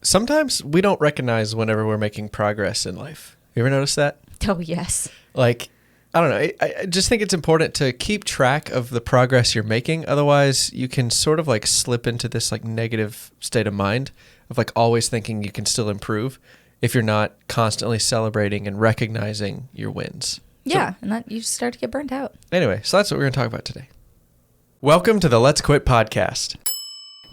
sometimes we don't recognize whenever we're making progress in life. You ever notice that? Oh, yes. Like, I don't know. I just think it's important to keep track of the progress you're making. Otherwise, you can sort of like slip into this like negative state of mind of like always thinking you can still improve if you're not constantly celebrating and recognizing your wins. Yeah, and that you start to get burnt out. Anyway, so that's what we're going to talk about today. Welcome to the Let's Quit podcast.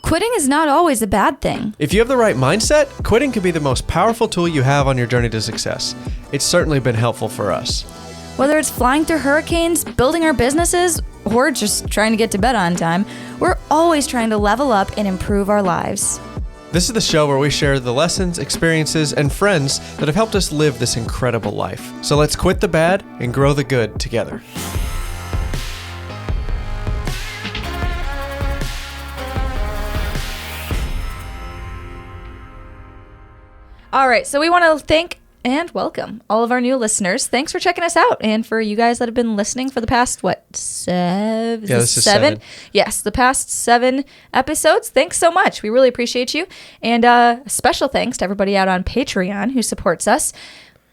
Quitting is not always a bad thing. If you have the right mindset, quitting can be the most powerful tool you have on your journey to success. It's certainly been helpful for us. Whether it's flying through hurricanes, building our businesses, or just trying to get to bed on time, we're always trying to level up and improve our lives. This is the show where we share the lessons, experiences, and friends that have helped us live this incredible life. So let's quit the bad and grow the good together. All right, so we want to thank and welcome all of our new listeners. Thanks for checking us out. And for you guys that have been listening for the past, seven? Yeah, this is seven. Yes, the past 7 episodes. Thanks so much. We really appreciate you. And a special thanks to everybody out on Patreon who supports us.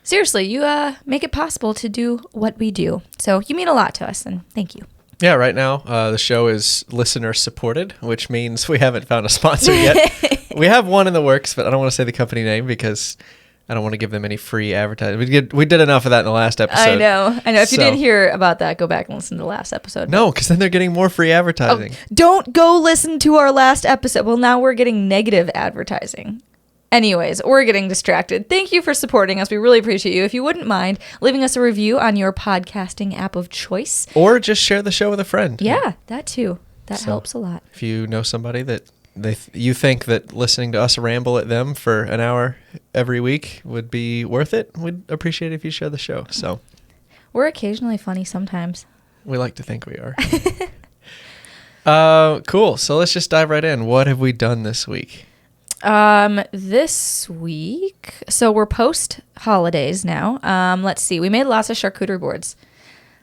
Seriously, you make it possible to do what we do. So you mean a lot to us, and thank you. Yeah, right now the show is listener supported, which means we haven't found a sponsor yet. We have one in the works, but I don't want to say the company name because I don't want to give them any free advertising. We did enough of that in the last episode. I know. If you didn't hear about that, go back and listen to the last episode. No, because then they're getting more free advertising. Oh, don't go listen to our last episode. Well, now we're getting negative advertising. Anyways, we're getting distracted. Thank you for supporting us. We really appreciate you. If you wouldn't mind leaving us a review on your podcasting app of choice. Or just share the show with a friend. Yeah, that too. That helps a lot. If you know somebody that you think that listening to us ramble at them for an hour every week would be worth it, we'd appreciate it if you share the show. So we're occasionally funny sometimes. We like to think we are. Cool. So let's just dive right in. What have we done this week? This week, so we're post holidays now. Let's see. We made lots of charcuterie boards.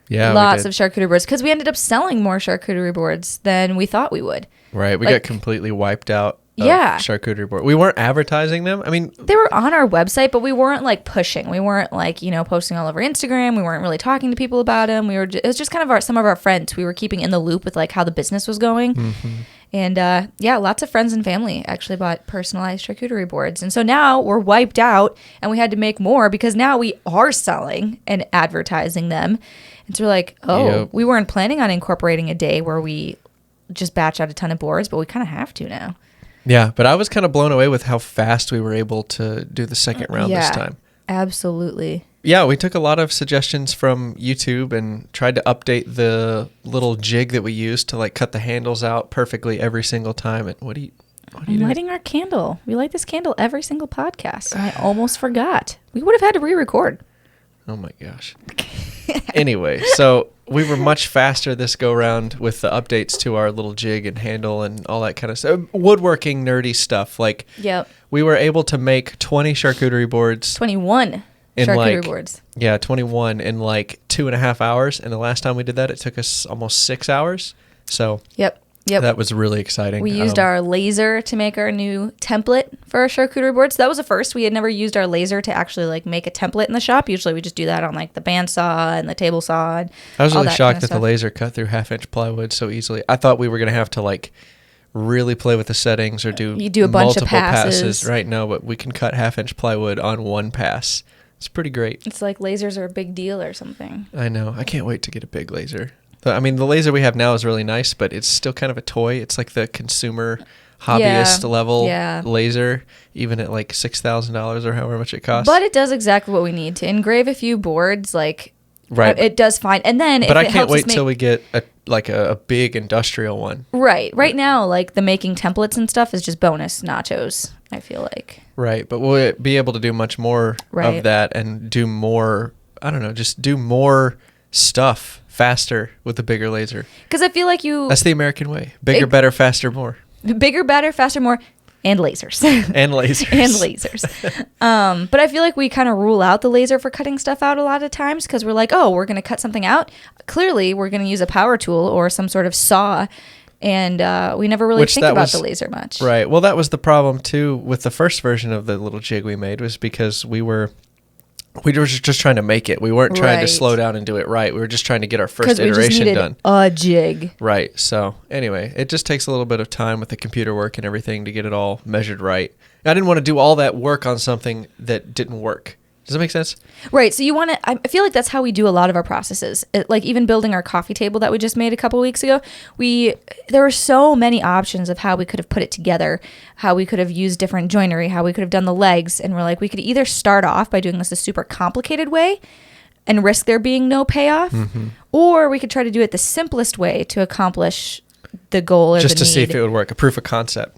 Yeah, lots of charcuterie boards because we ended up selling more charcuterie boards than we thought we would. Right. We got completely wiped out of charcuterie board. We weren't advertising them. I mean, they were on our website, but we weren't like pushing. We weren't like, posting all over Instagram. We weren't really talking to people about them. It was just kind of some of our friends we were keeping in the loop with like how the business was going. Mm-hmm. And lots of friends and family actually bought personalized charcuterie boards. And so now we're wiped out and we had to make more because now we are selling and advertising them. And so we're like, we weren't planning on incorporating a day where we just batch out a ton of boards, but we kind of have to now. Yeah, but I was kind of blown away with how fast we were able to do the second round this time. Absolutely. Yeah, we took a lot of suggestions from YouTube and tried to update the little jig that we used to like cut the handles out perfectly every single time. And what do you I'm lighting our candle. We light this candle every single podcast. And I almost forgot. We would have had to re-record. Oh my gosh. Anyway, so we were much faster this go round with the updates to our little jig and handle and all that kind of stuff. Woodworking nerdy stuff. Like, we were able to make 20 charcuterie boards. 21 charcuterie boards. Yeah, 21 in like 2.5 hours. And the last time we did that, it took us almost 6 hours. So Yep. That was really exciting. We used our laser to make our new template for our charcuterie boards. That was a first. We had never used our laser to actually like make a template in the shop. Usually we just do that on like the bandsaw and the table saw. And I was really shocked that the laser cut through 1/2-inch plywood so easily. I thought we were going to have to like really play with the settings or do a bunch of passes. Right? No, but we can cut 1/2-inch plywood on one pass. It's pretty great. It's like lasers are a big deal or something. I know. I can't wait to get a big laser. I mean, the laser we have now is really nice, but it's still kind of a toy. It's like the consumer hobbyist level laser, even at like $6,000 or however much it costs. But it does exactly what we need to engrave a few boards. Like, it does fine. And then, but I can't wait till we get a big industrial one. Right. Right now, like the making templates and stuff is just bonus nachos, I feel like. Right. But we'll be able to do much more of that and do more, I don't know, just do more stuff faster with the bigger laser. Because I feel like that's the American way. Bigger, better, faster, more. Bigger, better, faster, more, and lasers. And lasers. But I feel like we kind of rule out the laser for cutting stuff out a lot of times because we're like, we're going to cut something out. Clearly, we're going to use a power tool or some sort of saw And we never really think about the laser much. Right. Well, that was the problem too with the first version of the little jig we made, was because we were just trying to make it. We weren't trying to slow down and do it right. We were just trying to get our first iteration done. A jig. Right. So anyway, it just takes a little bit of time with the computer work and everything to get it all measured right. I didn't want to do all that work on something that didn't work. Does that make sense? Right. So you want to, I feel like that's how we do a lot of our processes. Like even building our coffee table that we just made a couple weeks ago, there were so many options of how we could have put it together, how we could have used different joinery, how we could have done the legs. And we're like, we could either start off by doing this a super complicated way and risk there being no payoff, or we could try to do it the simplest way to accomplish the goal or just the need. To see if it would work, a proof of concept.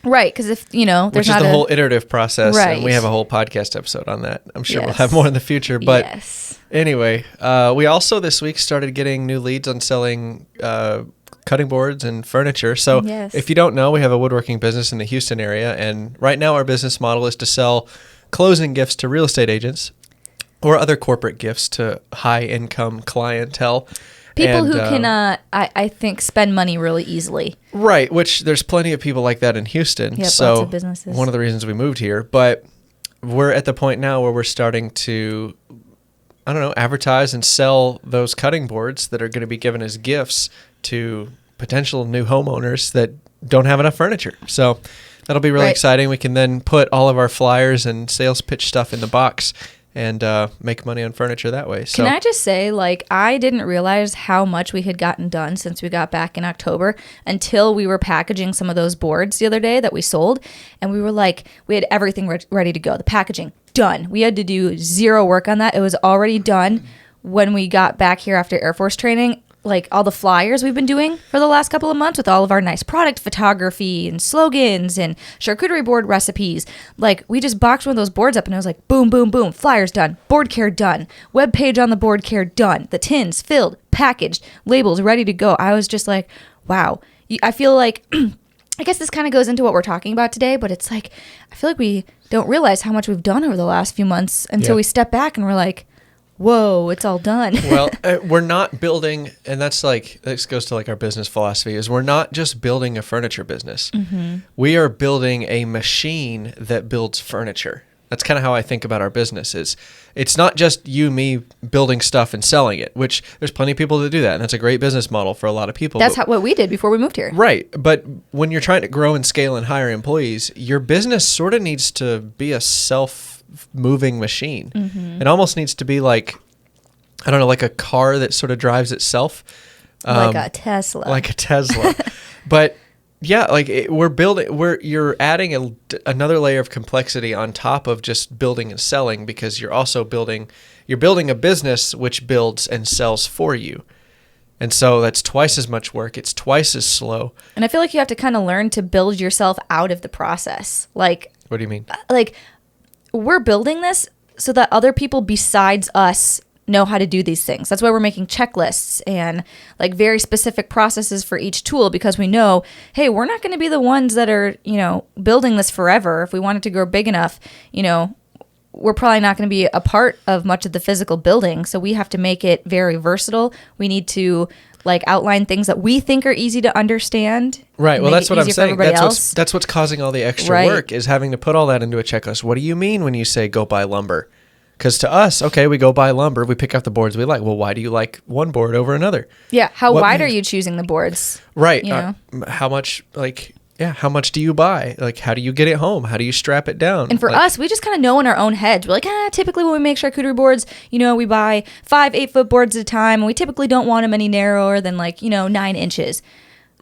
Right, because if, there's which is the whole iterative process, and we have a whole podcast episode on that. I'm sure we'll have more in the future. But anyway, we also this week started getting new leads on selling cutting boards and furniture. So if you don't know, we have a woodworking business in the Houston area, and right now our business model is to sell closing gifts to real estate agents or other corporate gifts to high-income clientele. People who can, I think, spend money really easily. Right, which there's plenty of people like that in Houston. Yep, so lots of businesses. One of the reasons we moved here. But we're at the point now where we're starting to, advertise and sell those cutting boards that are going to be given as gifts to potential new homeowners that don't have enough furniture. So that'll be really exciting. We can then put all of our flyers and sales pitch stuff in the box and make money on furniture that way. So can I just say, I didn't realize how much we had gotten done since we got back in October until we were packaging some of those boards the other day that we sold. And we were we had everything ready to go. The packaging, done. We had to do zero work on that. It was already done when we got back here after Air Force training. All the flyers we've been doing for the last couple of months with all of our nice product photography and slogans and charcuterie board recipes. We just boxed one of those boards up and it was boom, boom, boom, flyers done, board care done, web page on the board care done, the tins filled, packaged, labels ready to go. I was just wow. I feel I guess this kind of goes into what we're talking about today, but it's I feel like we don't realize how much we've done over the last few months until we step back and we're whoa, it's all done. Well, we're not building, and that's this goes to our business philosophy, is we're not just building a furniture business. Mm-hmm. We are building a machine that builds furniture. That's kind of how I think about our business. It's not just me building stuff and selling it, which there's plenty of people that do that, and that's a great business model for a lot of people. That's what we did before we moved here. Right, but when you're trying to grow and scale and hire employees, your business sort of needs to be a self-moving machine. Mm-hmm. It almost needs to be like a car that sort of drives itself. Like a Tesla. But yeah, you're adding another layer of complexity on top of just building and selling, because you're also building a business which builds and sells for you. And so that's twice as much work. It's twice as slow. And I feel like you have to kind of learn to build yourself out of the process. What do you mean? We're building this so that other people besides us know how to do these things. That's why we're making checklists and very specific processes for each tool, because we know, hey, we're not going to be the ones that are, building this forever. If we want it to grow big enough, we're probably not going to be a part of much of the physical building. So we have to make it very versatile. We need to outline things that we think are easy to understand. Right. Well, that's what I'm saying. That's what's causing all the extra work, is having to put all that into a checklist. What do you mean when you say go buy lumber? Because to us, okay, we go buy lumber, we pick up the boards we like. Well, why do you like one board over another? Yeah. How wide are you choosing the boards? Right. How much how much do you buy? How do you get it home? How do you strap it down? And for us, we just kind of know in our own heads. We're typically when we make charcuterie boards, we buy 5 8-foot boards at a time, and we typically don't want them any narrower than 9 inches.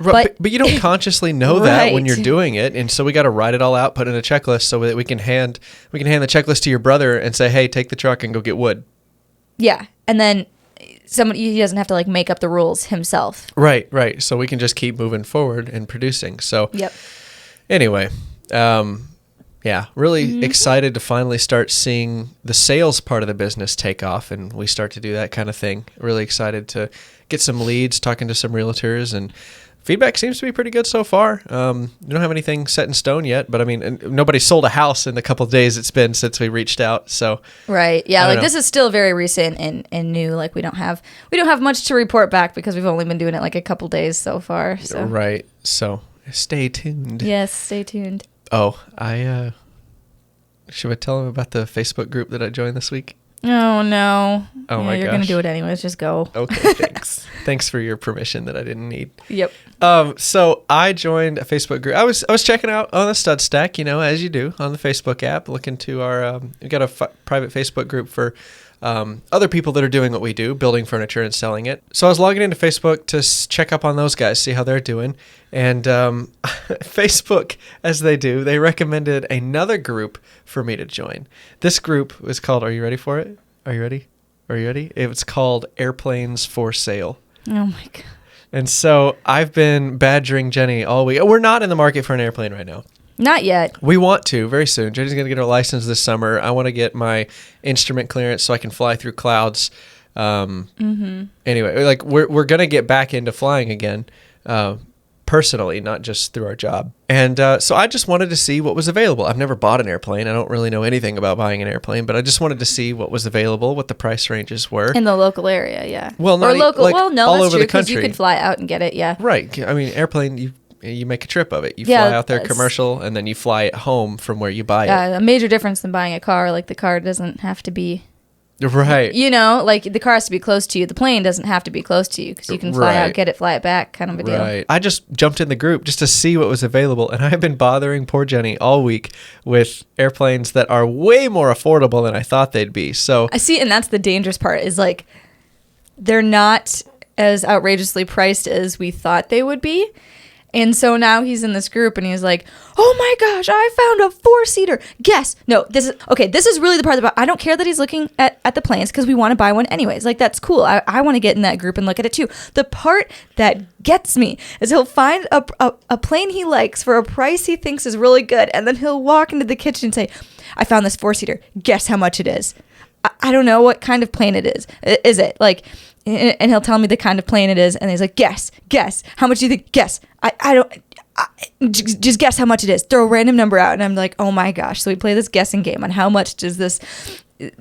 Right, but you don't consciously know that when you're doing it, and so we got to write it all out, put in a checklist, so that we can hand the checklist to your brother and say, hey, take the truck and go get wood. Yeah, and then he doesn't have to make up the rules himself. Right. So we can just keep moving forward and producing. So anyway, really excited to finally start seeing the sales part of the business take off, and we start to do that kind of thing. Really excited to get some leads, talking to some realtors, and feedback seems to be pretty good so far. We don't have anything set in stone yet, but I mean, nobody sold a house in the couple of days it's been since we reached out. So right, yeah, like this is still very recent and new. Like we don't have much to report back because we've only been doing it like a couple days so far. So right, so stay tuned. Yes, stay tuned. Oh, should I tell them about the Facebook group that I joined this week? Oh no! Oh my gosh! You're gonna do it anyways. Just go. Okay, thanks. Thanks for your permission that I didn't need. Yep. So I joined a Facebook group. I was checking out on the Stud Stack, as you do on the Facebook app. Looking to our we got a private Facebook group for other people that are doing what we do, building furniture and selling it. So I was logging into Facebook to check up on those guys, see how they're doing. And Facebook, as they do, they recommended another group for me to join. This group was called, are you ready for it? Are you ready? It's called Airplanes for Sale. Oh my God. And so I've been badgering Jennie all week. We're not in the market for an airplane right now. Not yet. We want to very soon. Jennie's going to get her license this summer. I want to get my instrument clearance so I can fly through clouds. Anyway, like we're going to get back into flying again, personally, not just through our job. And so I just wanted to see what was available. I've never bought an airplane. I don't really know anything about buying an airplane, but I just wanted to see what was available, what the price ranges were. In the local area, yeah. Well, not local. Like well, no, all that's over true the because country. you can fly out and get it. Yeah. Right. I mean, airplane. You make a trip of it. You fly out there commercial, and then you fly it home from where you buy it. Yeah, a major difference than buying a car. Like the car doesn't have to be. Right. Like the car has to be close to you. The plane doesn't have to be close to you because you can fly out, get it, fly it back, kind of a deal. Right. I just jumped in the group just to see what was available, and I've been bothering poor Jennie all week with airplanes that are way more affordable than I thought they'd be. So I see, and that's the dangerous part is like they're not as outrageously priced as we thought they would be. And so now he's in this group and he's like, oh my gosh, I found a 4-seater. Guess. No, this is really the part about, I don't care that he's looking at the planes because we want to buy one anyways. Like, that's cool. I want to get in that group and look at it too. The part that gets me is he'll find a plane he likes for a price he thinks is really good. And then he'll walk into the kitchen and say, I found this 4-seater. Guess how much it is. I don't know what kind of plane it is. Is it like... And he'll tell me the kind of plane it is, and he's like, guess, how much do you think? Guess. Just guess how much it is. Throw a random number out, and I'm like, oh my gosh. So we play this guessing game on how much does this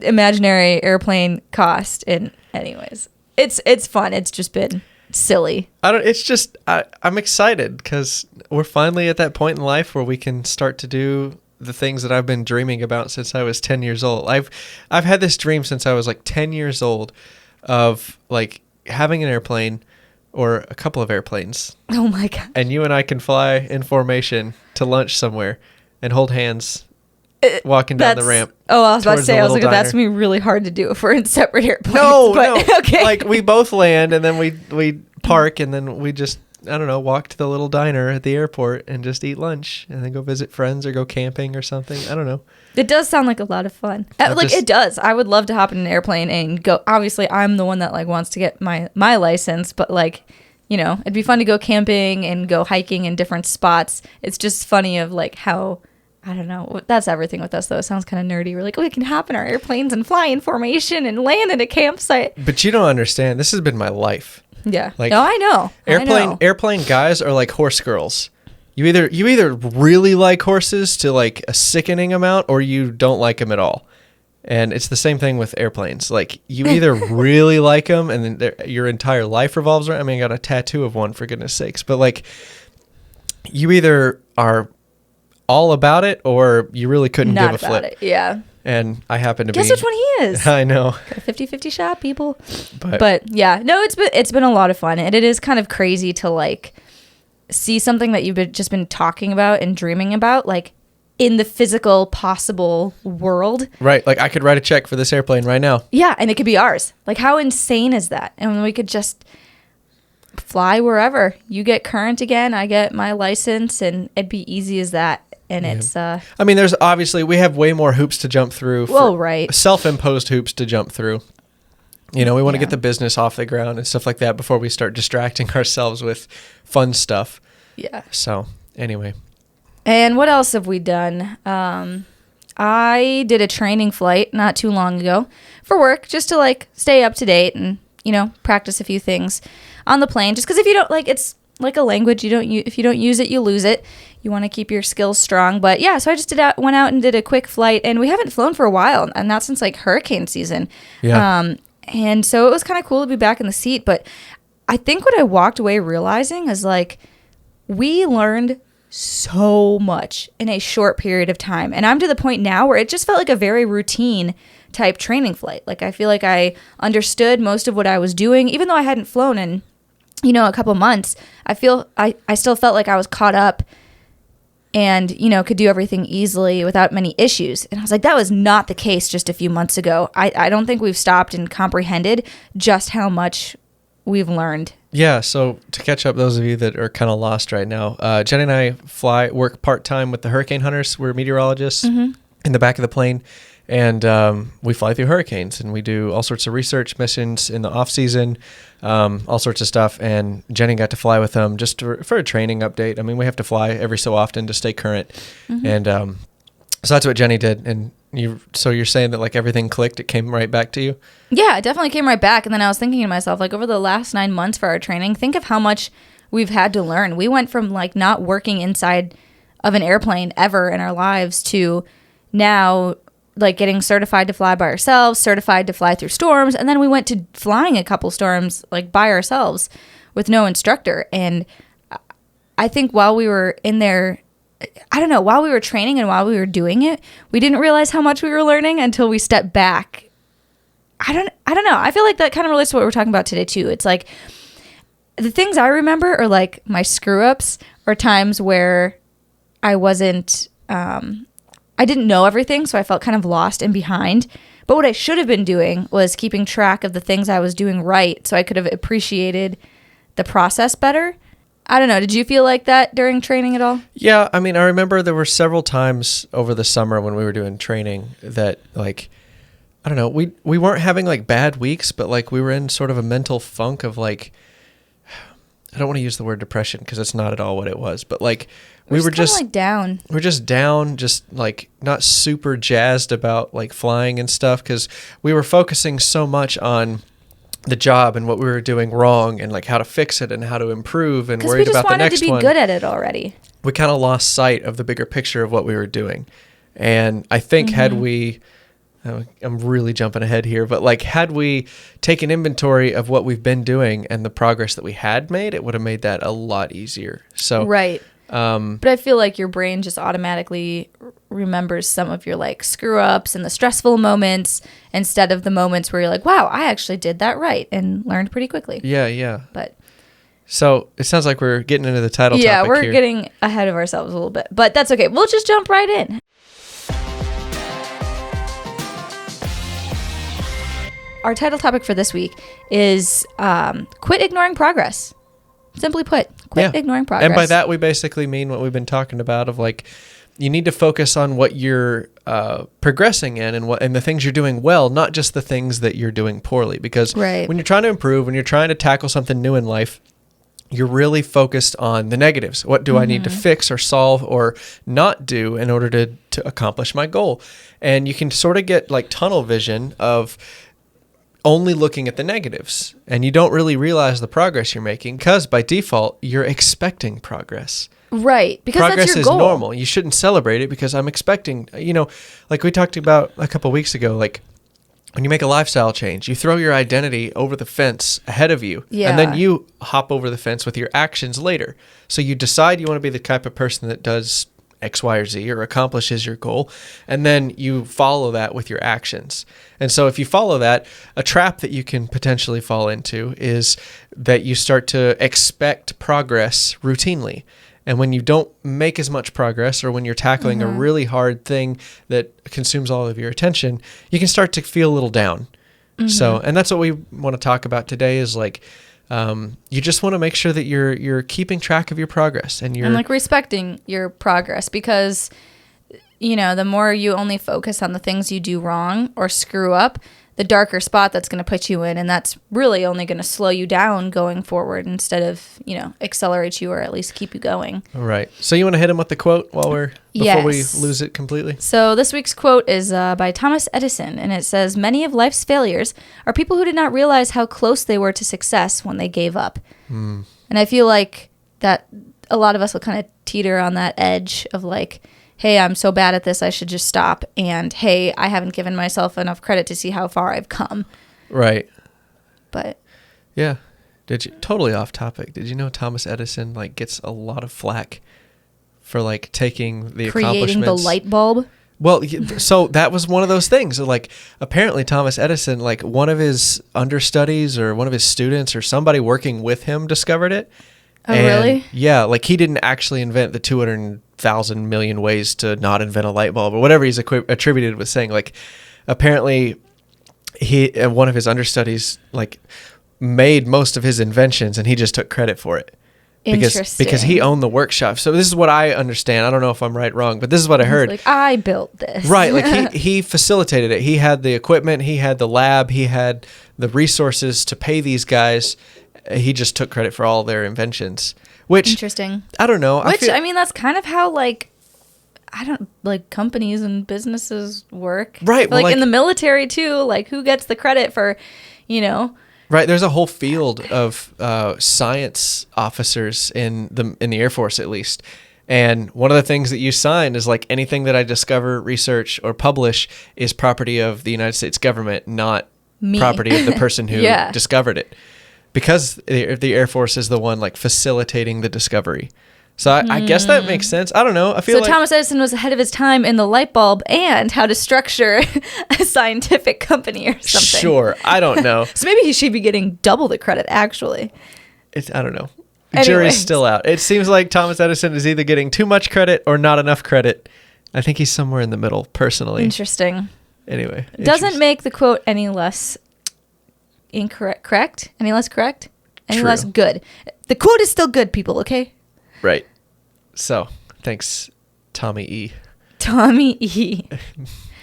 imaginary airplane cost. And anyways, it's fun. It's just been silly. I'm excited because we're finally at that point in life where we can start to do the things that I've been dreaming about since I was 10 years old. I've had this dream since I was like 10 years old of like having an airplane or a couple of airplanes. Oh my God. And you and I can fly in formation to lunch somewhere and hold hands walking down the ramp. Oh, I was about to say, that's going to be really hard to do if we're in separate airplanes. No. Okay. Like we both land and then we park and then we just, I don't know, walk to the little diner at the airport and just eat lunch and then go visit friends or go camping or something. I don't know. It does sound like a lot of fun. It does. I would love to hop in an airplane and go. Obviously, I'm the one that like wants to get my license, but like, it'd be fun to go camping and go hiking in different spots. It's just funny of like how, I don't know. That's everything with us though. It sounds kind of nerdy. We're like, we can hop in our airplanes and fly in formation and land at a campsite. But you don't understand. This has been my life. Yeah. Like, no, I know. Airplane guys are like horse girls. You either really like horses to like a sickening amount or you don't like them at all. And it's the same thing with airplanes. Like you either really like them and then your entire life revolves around. I mean, I got a tattoo of one for goodness sakes, but like you either are all about it or you really couldn't give a flip. It. Yeah. And I happen to Guess which one he is. I know. Got a 50-50 shot, people. But yeah, no, it's been a lot of fun. And it is kind of crazy to like see something that you've just been talking about and dreaming about, like in the physical possible world. Right. Like I could write a check for this airplane right now. Yeah. And it could be ours. Like how insane is that? And we could just fly wherever. You get current again. I get my license and it'd be easy as that. And it's I mean, there's obviously we have way more hoops to jump through. Right. Self-imposed hoops to jump through. We want to get the business off the ground and stuff like that before we start distracting ourselves with fun stuff. Yeah. So anyway. And what else have we done? I did a training flight not too long ago for work, just to like stay up to date and, practice a few things on the plane. Just because if you don't like, it's like a language. If you don't use it, you lose it. You want to keep your skills strong. But yeah, so I just went out and did a quick flight, and we haven't flown for a while, and not since like hurricane season. Yeah. And so it was kind of cool to be back in the seat. But I think what I walked away realizing is like we learned so much in a short period of time. And I'm to the point now where it just felt like a very routine type training flight. Like I feel like I understood most of what I was doing, even though I hadn't flown in, a couple months. I still felt like I was caught up and, could do everything easily without many issues. And I was like, that was not the case just a few months ago. I don't think we've stopped and comprehended just how much we've learned. Yeah, so to catch up those of you that are kind of lost right now, Jenny and I work part-time with the hurricane hunters. We're meteorologists in the back of the plane, and we fly through hurricanes, and we do all sorts of research missions in the off-season, all sorts of stuff, and Jenny got to fly with them just for a training update. I mean, we have to fly every so often to stay current, and so that's what Jenny did, and you're saying that like everything clicked, it came right back to you? Yeah, it definitely came right back. And then I was thinking to myself, like over the last 9 months for our training, think of how much we've had to learn. We went from like not working inside of an airplane ever in our lives to now like getting certified to fly by ourselves, certified to fly through storms. And then we went to flying a couple storms like by ourselves with no instructor. And I think while we were in there, while we were training and while we were doing it, we didn't realize how much we were learning until we stepped back. I don't know. I feel like that kind of relates to what we're talking about today too. It's like the things I remember are like my screw ups or times where I wasn't, I didn't know everything. So I felt kind of lost and behind. But what I should have been doing was keeping track of the things I was doing right. So I could have appreciated the process better. I don't know. Did you feel like that during training at all? Yeah. I mean, I remember there were several times over the summer when we were doing training that like, I don't know, we weren't having like bad weeks, but like we were in sort of a mental funk of like, I don't want to use the word depression because it's not at all what it was, but like we were just like down. We're just down, just like not super jazzed about like flying and stuff because we were focusing so much on the job and what we were doing wrong and like how to fix it and how to improve and worried about the next one. Because we just wanted to be good at it already. We kind of lost sight of the bigger picture of what we were doing. And I think had we, I'm really jumping ahead here, but like had we taken inventory of what we've been doing and the progress that we had made, it would have made that a lot easier. So right. But I feel like your brain just automatically remembers some of your like screw ups and the stressful moments instead of the moments where you're like, wow, I actually did that right and learned pretty quickly. Yeah. But so it sounds like we're getting into the title topic here. Yeah, we're getting ahead of ourselves a little bit, but that's okay. We'll just jump right in. Our title topic for this week is quit ignoring progress. Simply put, quit ignoring progress. And by that, we basically mean what we've been talking about of like, you need to focus on what you're progressing in and the things you're doing well, not just the things that you're doing poorly. Because when you're trying to improve, when you're trying to tackle something new in life, you're really focused on the negatives. What do I need to fix or solve or not do in order to accomplish my goal? And you can sort of get like tunnel vision of only looking at the negatives, and you don't really realize the progress you're making because by default you're expecting progress. Right, because progress that's your goal. Is normal. You shouldn't celebrate it because I'm expecting, like we talked about a couple of weeks ago, like when you make a lifestyle change, you throw your identity over the fence ahead of you, and then you hop over the fence with your actions later. So you decide you want to be the type of person that does X, Y, or Z or accomplishes your goal, and then you follow that with your actions. And so if you follow that, a trap that you can potentially fall into is that you start to expect progress routinely. And when you don't make as much progress, or when you're tackling a really hard thing that consumes all of your attention, you can start to feel a little down. So, and that's what we want to talk about today is like, you just want to make sure that you're keeping track of your progress and you're like respecting your progress, because the more you only focus on the things you do wrong or screw up, the darker spot that's going to put you in, and that's really only going to slow you down going forward instead of accelerate you or at least keep you going. Right. So you want to hit him with the quote before we lose it completely? So this week's quote is by Thomas Edison, and it says, "Many of life's failures are people who did not realize how close they were to success when they gave up." And I feel like that a lot of us will kind of teeter on that edge of like, hey, I'm so bad at this, I should just stop. And hey, I haven't given myself enough credit to see how far I've come. Right. But yeah. Totally off topic. Did you know Thomas Edison like gets a lot of flack for like taking the creating the accomplishments? light bulb? Well, so that was one of those things. Like, apparently Thomas Edison, like one of his understudies or one of his students or somebody working with him discovered it. Oh, really? Yeah, like he didn't actually invent the 200,000 million ways to not invent a light bulb or whatever he's attributed with saying. Like, apparently one of his understudies like made most of his inventions and he just took credit for it. Because he owned the workshop. So this is what I understand. I don't know if I'm right or wrong, but this is what I heard. Like, I built this. Right. Like he facilitated it. He had the equipment. He had the lab. He had the resources to pay these guys. He just took credit for all their inventions. Which, interesting. I don't know. I mean, that's kind of how companies and businesses work. Right. Well, like in the military too, like who gets the credit for, Right, there's a whole field of science officers in the Air Force, at least. And one of the things that you sign is like anything that I discover, research, or publish is property of the United States government, not me. Property of the person who Yeah. discovered it. Because the Air Force is the one like facilitating the discovery. So I guess that makes sense. I don't know. I feel like Thomas Edison was ahead of his time in the light bulb and how to structure a scientific company or something. Sure, I don't know. So maybe he should be getting double the credit, actually. I don't know. The jury's still out. It seems like Thomas Edison is either getting too much credit or not enough credit. I think he's somewhere in the middle, personally. Interesting. Anyway. Doesn't make the quote any less correct? Any less correct? Any True. less good? The quote is still good, people, okay? Right. So, thanks, Tommy E. Tommy E.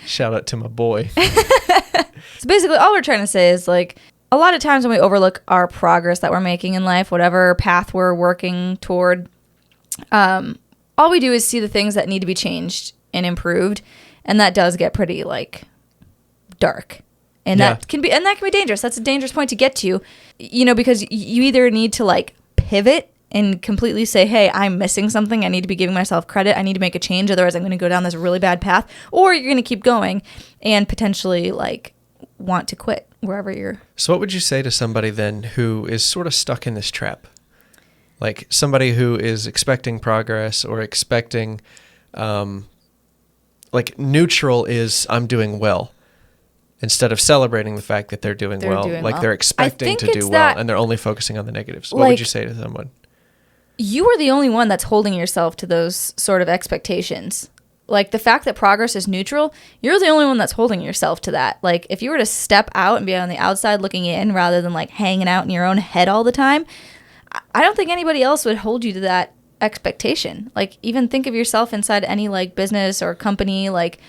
Shout out to my boy. So basically, all we're trying to say is like a lot of times when we overlook our progress that we're making in life, whatever path we're working toward, all we do is see the things that need to be changed and improved, and that does get pretty like dark. And that can be dangerous. That's a dangerous point to get to, because you either need to like pivot and completely say, hey, I'm missing something. I need to be giving myself credit. I need to make a change. Otherwise, I'm going to go down this really bad path. Or you're going to keep going and potentially like want to quit wherever you're. So what would you say to somebody then who is sort of stuck in this trap? Like somebody who is expecting progress or expecting, like neutral is I'm doing well. Instead of celebrating the fact that they're doing well. They're expecting to do well and they're only focusing on the negatives. What would you say to someone? You are the only one that's holding yourself to those sort of expectations. Like the fact that progress is neutral, you're the only one that's holding yourself to that. Like if you were to step out and be on the outside looking in rather than like hanging out in your own head all the time, I don't think anybody else would hold you to that expectation. Like even think of yourself inside any like business or company, like,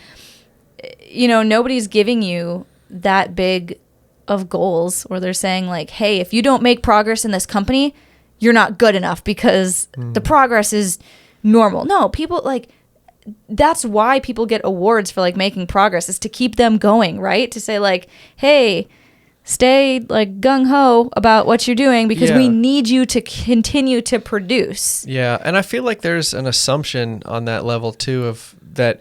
nobody's giving you that big of goals where they're saying like, hey, if you don't make progress in this company, you're not good enough because the progress is normal. No, people like, that's why people get awards for like making progress is to keep them going, right? To say like, hey, stay like gung-ho about what you're doing because we need you to continue to produce. Yeah. And I feel like there's an assumption on that level too of that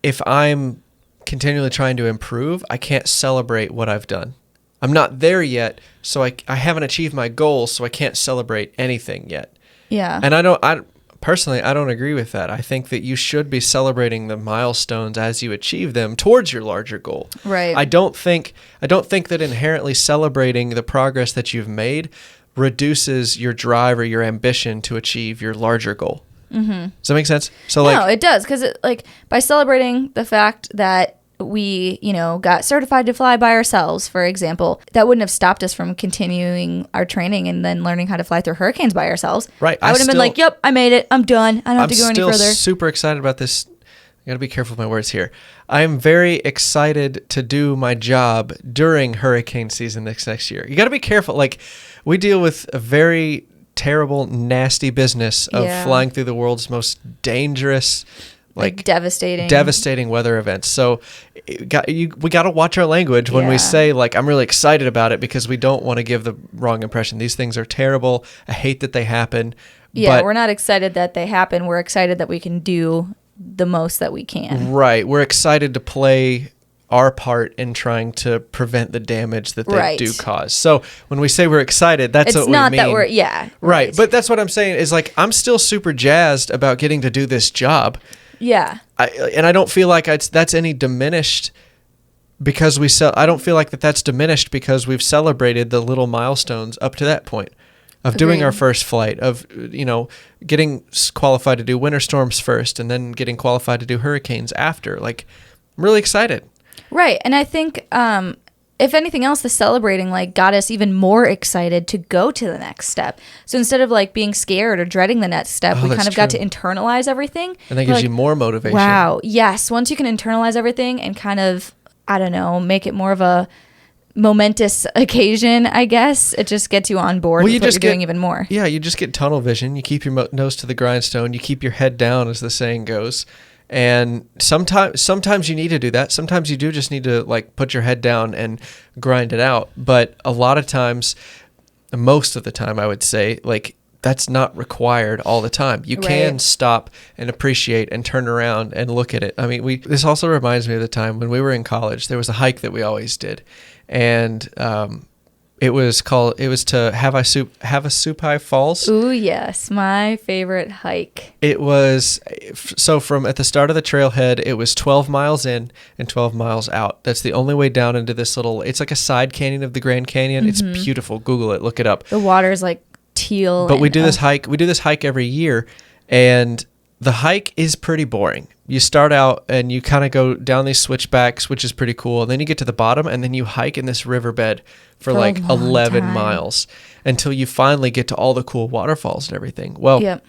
if I'm continually trying to improve, I can't celebrate what I've done. I'm not there yet, so I haven't achieved my goals, so I can't celebrate anything yet. Yeah. And I don't agree with that. I think that you should be celebrating the milestones as you achieve them towards your larger goal. Right. I don't think that inherently celebrating the progress that you've made reduces your drive or your ambition to achieve your larger goal. Mm-hmm. Does that make sense? So no, it does, because by celebrating the fact that we, got certified to fly by ourselves, for example, that wouldn't have stopped us from continuing our training and then learning how to fly through hurricanes by ourselves. Right. I would have been like, yep, I made it. I'm done. I don't have to go any further. I'm still super excited about this. I got to be careful with my words here. I'm very excited to do my job during hurricane season next year. You got to be careful. Like, we deal with a very terrible, nasty business of flying through the world's most dangerous, like devastating weather events. So we got to watch our language when we say like, I'm really excited about it, because we don't want to give the wrong impression. These things are terrible. I hate that they happen. Yeah, we're not excited that they happen. We're excited that we can do the most that we can. Right. We're excited to play our part in trying to prevent the damage that they do cause. So when we say we're excited, that's what we mean. It's not that we're, Right. But that's what I'm saying is like, I'm still super jazzed about getting to do this job. Yeah. And I don't feel like that's any diminished because I don't feel like that's diminished because we've celebrated the little milestones up to that point of doing our first flight, of, getting qualified to do winter storms first and then getting qualified to do hurricanes after. Like, I'm really excited. Right. And I think, if anything else, the celebrating like got us even more excited to go to the next step. So instead of like being scared or dreading the next step, we kind of got to internalize everything. And that gives you more motivation. Wow. Yes. Once you can internalize everything and kind of, I don't know, make it more of a momentous occasion, I guess, it just gets you on board with what you're doing even more. Yeah. You just get tunnel vision. You keep your nose to the grindstone. You keep your head down, as the saying goes. And sometimes you need to do that. Sometimes you do just need to like put your head down and grind it out. But a lot of times, most of the time, I would say, like that's not required all the time. You can stop and appreciate and turn around and look at it. I mean, this also reminds me of the time when we were in college. There was a hike that we always did, and it was to Havasupai Falls. Ooh, yes. My favorite hike. It was, so from at the start of the trailhead, it was 12 miles in and 12 miles out. That's the only way down into this it's like a side canyon of the Grand Canyon. Mm-hmm. It's beautiful. Google it. Look it up. The water is like teal. But we do this hike every year, and the hike is pretty boring. You start out and you kind of go down these switchbacks, which is pretty cool. And then you get to the bottom and then you hike in this riverbed for like 11 miles until you finally get to all the cool waterfalls and everything. Well,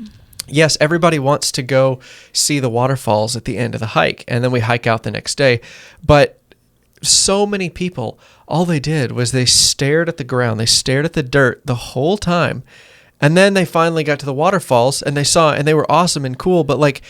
yes, everybody wants to go see the waterfalls at the end of the hike. And then we hike out the next day. But so many people, all they did was they stared at the ground. They stared at the dirt the whole time. And then they finally got to the waterfalls and they were awesome and cool. But like,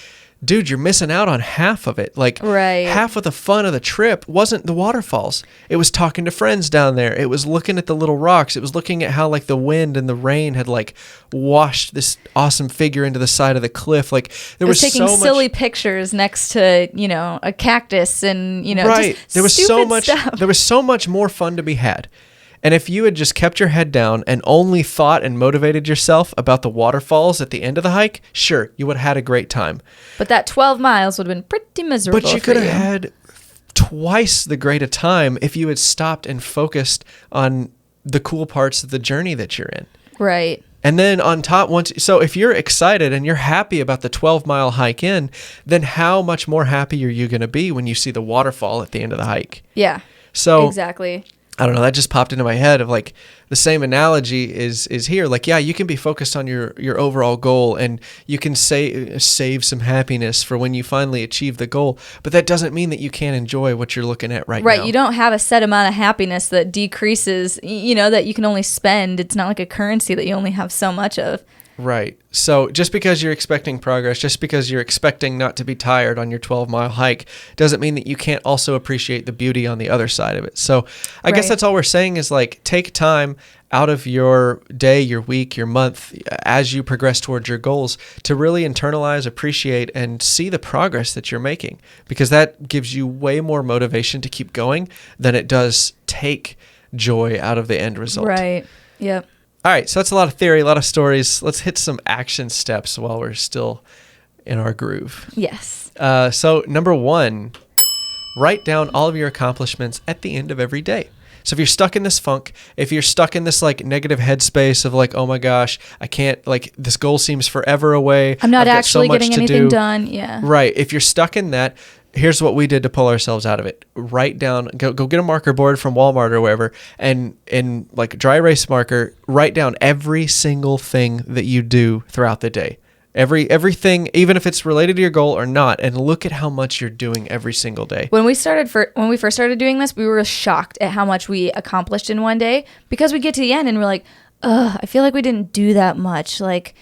dude, you're missing out on half of it. Like half of the fun of the trip wasn't the waterfalls. It was talking to friends down there. It was looking at the little rocks. It was looking at how like the wind and the rain had like washed this awesome figure into the side of the cliff. Like there was taking so much silly pictures next to, a cactus and, just there was so much stuff. There was so much more fun to be had. And if you had just kept your head down and only thought and motivated yourself about the waterfalls at the end of the hike, sure, you would have had a great time. But that 12 miles would have been pretty miserable. But you could have had twice the great a time if you had stopped and focused on the cool parts of the journey that you're in. Right. And then on top, so if you're excited and you're happy about the 12-mile hike in, then how much more happy are you going to be when you see the waterfall at the end of the hike? Yeah. So exactly. I don't know, that just popped into my head of like the same analogy is here. Like, yeah, you can be focused on your overall goal and you can save some happiness for when you finally achieve the goal. But that doesn't mean that you can't enjoy what you're looking at right now. Right. You don't have a set amount of happiness that decreases, that you can only spend. It's not like a currency that you only have so much of. Right. So just because you're expecting progress, just because you're expecting not to be tired on your 12-mile hike, doesn't mean that you can't also appreciate the beauty on the other side of it. So I guess that's all we're saying is like take time out of your day, your week, your month, as you progress towards your goals to really internalize, appreciate, and see the progress that you're making, because that gives you way more motivation to keep going than it does take joy out of the end result. Right. Yep. All right, so that's a lot of theory, a lot of stories. Let's hit some action steps while we're still in our groove. Yes. So number 1, write down all of your accomplishments at the end of every day. So if you're stuck in this funk, if you're stuck in this like negative headspace of like, oh my gosh, I can't, like this goal seems forever away. I'm not actually getting anything done. Yeah. Right. If you're stuck in that, here's what we did to pull ourselves out of it. Write down, go get a marker board from Walmart or wherever, and in like dry erase marker, write down every single thing that you do throughout the day. Everything, even if it's related to your goal or not, and look at how much you're doing every single day. When we first started doing this, we were shocked at how much we accomplished in one day, because we get to the end and we're like, I feel like we didn't do that much. Like,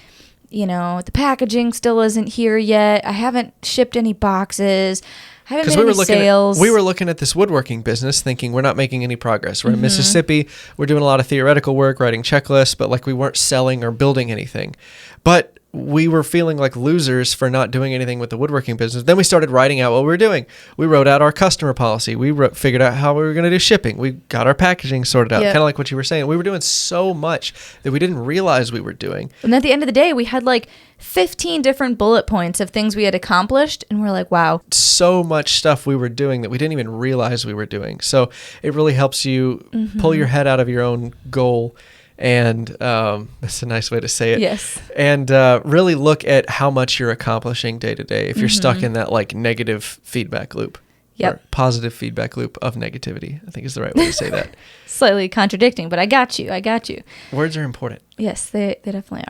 the packaging still isn't here yet. I haven't shipped any boxes. I haven't made any sales. We were looking at this woodworking business thinking we're not making any progress. We're in Mississippi. We're doing a lot of theoretical work, writing checklists, but like we weren't selling or building anything. But we were feeling like losers for not doing anything with the woodworking business. Then we started writing out what we were doing. We wrote out our customer policy. We figured out how we were going to do shipping. We got our packaging sorted out, kind of like what you were saying. We were doing so much that we didn't realize we were doing. And at the end of the day, we had like 15 different bullet points of things we had accomplished. And we're like, wow. So much stuff we were doing that we didn't even realize we were doing. So it really helps you pull your head out of your own goal. And that's a nice way to say it. Yes. And really look at how much you're accomplishing day to day if you're stuck in that like negative feedback loop. Yep. Or positive feedback loop of negativity, I think is the right way to say that. Slightly contradicting, but I got you. Words are important. Yes, they definitely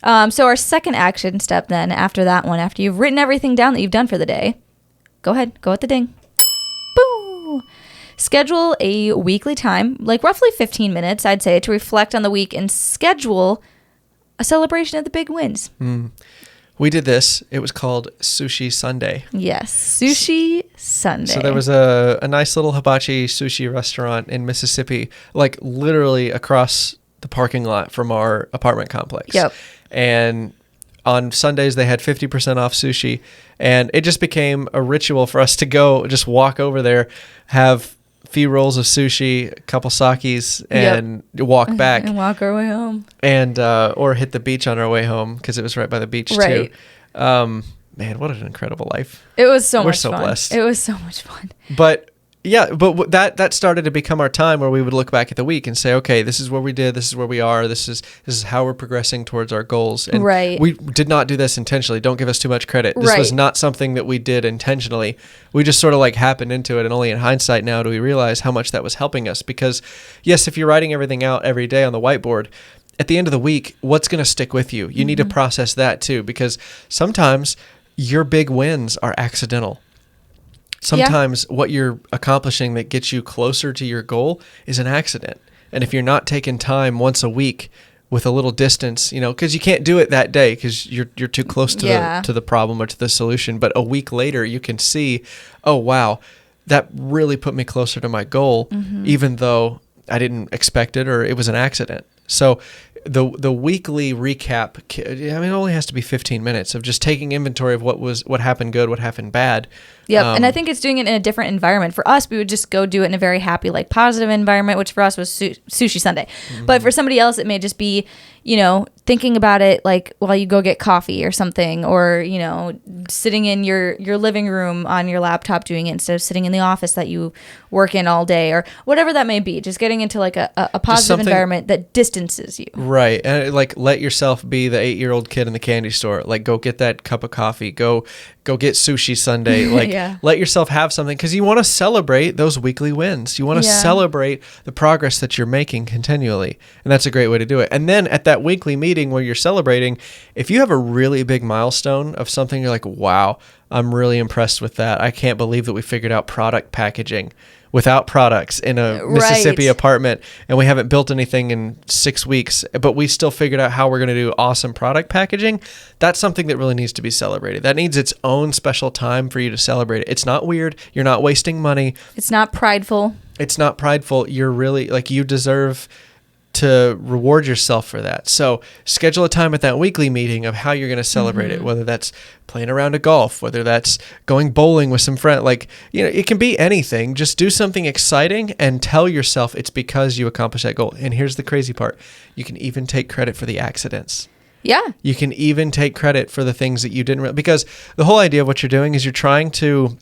are. So our second action step then, after that one, after you've written everything down that you've done for the day, go ahead, go at the ding. Boo! Schedule a weekly time, like roughly 15 minutes, I'd say, to reflect on the week and schedule a celebration of the big wins. We did this. It was called Sushi Sunday. Yes, Sushi Sunday. So there was a nice little hibachi sushi restaurant in Mississippi, like literally across the parking lot from our apartment complex. Yep. And on Sundays, they had 50% off sushi. And it just became a ritual for us to go, just walk over there, have a few rolls of sushi, a couple sakis, and walk back. And walk our way home. And, or hit the beach on our way home because it was right by the beach too. Man, what an incredible life. It was so much fun. We're so blessed. It was so much fun. But yeah, but that started to become our time where we would look back at the week and say, okay, this is what we did. This is where we are. This is how we're progressing towards our goals. And we did not do this intentionally. Don't give us too much credit. This was not something that we did intentionally. We just sort of like happened into it. And only in hindsight now do we realize how much that was helping us. Because yes, if you're writing everything out every day on the whiteboard, at the end of the week, what's going to stick with you? You need to process that too, because sometimes your big wins are accidental. Sometimes what you're accomplishing that gets you closer to your goal is an accident. And if you're not taking time once a week with a little distance, because you can't do it that day because you're too close to the problem or to the solution. But a week later, you can see, oh, wow, that really put me closer to my goal, even though I didn't expect it or it was an accident. So the weekly recap, it only has to be 15 minutes of just taking inventory of what happened good, what happened bad. Yep. And I think it's doing it in a different environment. For us, we would just go do it in a very happy, like positive environment, which for us was Sushi Sunday. But for somebody else, it may just be, thinking about it like while you go get coffee or something, or, sitting in your living room on your laptop doing it instead of sitting in the office that you work in all day, or whatever that may be. Just getting into like a positive environment that distances you. Right. And like let yourself be the 8-year-old kid in the candy store. Like go get that cup of coffee. Go get Sushi Sunday. Like let yourself have something, because you want to celebrate those weekly wins. You want to celebrate the progress that you're making continually. And that's a great way to do it. And then at that weekly meeting where you're celebrating, if you have a really big milestone of something, you're like, wow, I'm really impressed with that. I can't believe that we figured out product packaging without products in a Mississippi apartment, and we haven't built anything in 6 weeks, but we still figured out how we're going to do awesome product packaging. That's something that really needs to be celebrated. That needs its own special time for you to celebrate it. It's not weird. You're not wasting money. It's not prideful. You're really like, you deserve to reward yourself for that. So schedule a time at that weekly meeting of how you're going to celebrate it, whether that's playing a round of golf, whether that's going bowling with some friends, it can be anything. Just do something exciting and tell yourself it's because you accomplished that goal. And here's the crazy part. You can even take credit for the accidents. Yeah. You can even take credit for the things that you didn't because the whole idea of what you're doing is you're trying to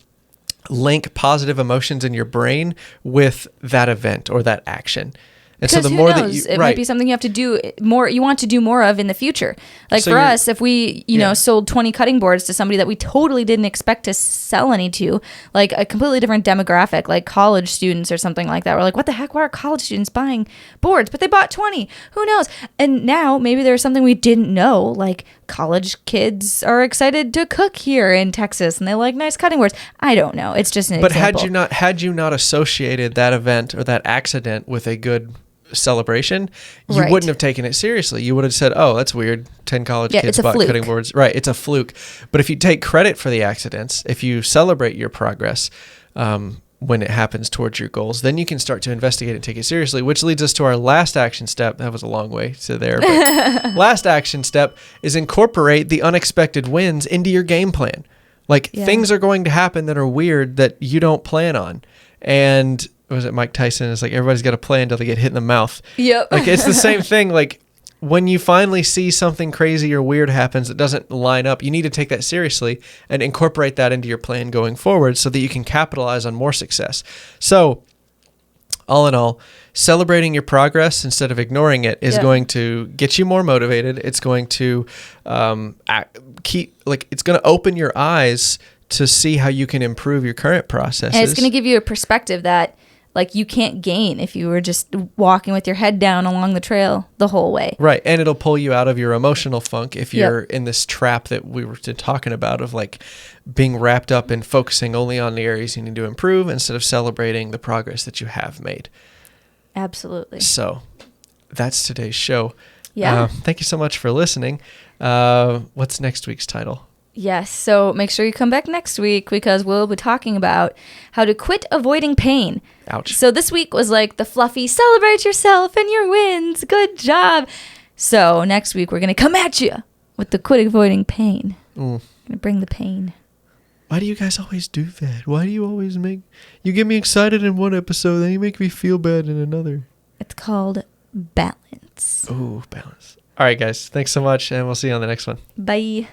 link positive emotions in your brain with that event or that action. And so the more that you, it might be something you have to do more, you want to do more of in the future. Like so for us, if we, sold 20 cutting boards to somebody that we totally didn't expect to sell any to, like a completely different demographic, like college students or something like that. We're like, what the heck? Why are college students buying boards? But they bought 20. Who knows? And now maybe there's something we didn't know, like college kids are excited to cook here in Texas and they like nice cutting boards. I don't know. It's just an example. But had you not associated that event or that accident with a good celebration, you wouldn't have taken it seriously. You would have said, oh, that's weird. 10 college kids bought cutting boards. Right. It's a fluke. But if you take credit for the accidents, if you celebrate your progress, when it happens towards your goals. Then you can start to investigate and take it seriously, which leads us to our last action step. That was a long way to there. But last action step is incorporate the unexpected wins into your game plan. Like things are going to happen that are weird that you don't plan on. And was it Mike Tyson? It's like everybody's got to play until they get hit in the mouth. Yep. Like it's the same thing. Like when you finally see something crazy or weird happens that doesn't line up, you need to take that seriously and incorporate that into your plan going forward so that you can capitalize on more success. So all in all, celebrating your progress instead of ignoring it is going to get you more motivated. It's going to it's going to open your eyes to see how you can improve your current processes. And it's going to give you a perspective that like you can't gain if you were just walking with your head down along the trail the whole way. Right. And it'll pull you out of your emotional funk if you're in this trap that we were talking about of like being wrapped up in focusing only on the areas you need to improve instead of celebrating the progress that you have made. Absolutely. So that's today's show. Yeah. Thank you so much for listening. What's next week's title? Yes, so make sure you come back next week because we'll be talking about how to quit avoiding pain. Ouch. So this week was like the fluffy, celebrate yourself and your wins. Good job. So next week we're going to come at you with the quit avoiding pain. Going to bring the pain. Why do you guys always do that? Why do you always you get me excited in one episode, then you make me feel bad in another? It's called balance. Ooh, balance. All right, guys. Thanks so much, and we'll see you on the next one. Bye.